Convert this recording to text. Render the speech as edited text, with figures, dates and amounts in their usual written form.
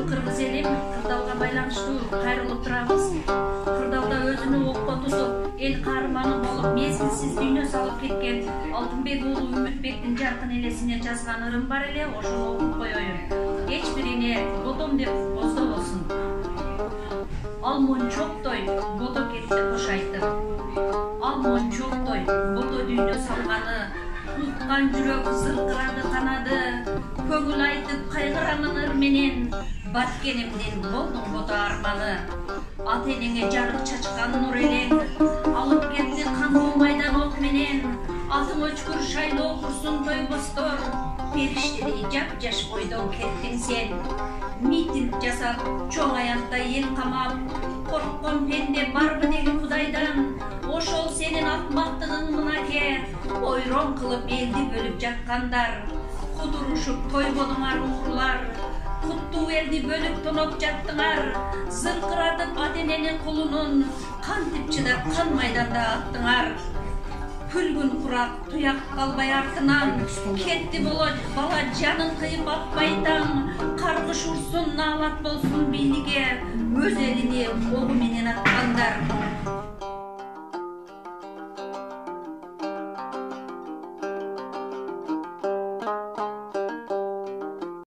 кыргыз элим кырдаалга байланыштуу кайрылып турабыз. Кырдаалда өзүнү окко тутуп, эл каарманы болуп, мезгилсиз дүйнө салып кеткен Алтынбек уулу Үмүтбектин жаркын элесине жазган ырым бар эле, ошону окуп коеюн. Эч бирине ботом деп боздобосун. Ал мончоктой бото кетти кош айтып. Ал мончоктой бото дүйнө салганы, уткан жүрөк зыркырады канады. Көңүл айтып кайгырамын ыр менен, баткенимдин болдуң бото арманы. Ата энеңе жарык чачкан нур элең, алып кетти кандуу майдан ок менен. Атың өчкүр шайлоо курсун тойбостор, периштедей жап-жаш бойдон кеттиң сен. Митинг жасап, чоң аякта эл камап, корккон пенде барбы деги Кудайдан. Ошол сенин акмактыгың мынаке, ойрон кылып элди бөлүп жаткандар. Кудурушуп тойбодуңар уурулар, куттуу элди бөлүп тоноп жаттыңар. Зыркыратып ата эненин кулунун, кантип чыдап кан майданда аттыңар. Күлгүн курак туяк калбай артынан, кетти бала жанын кыйып атпай таң. Каргыш урсун наалат болсун бийлиге, өз элини огу менен аткандар.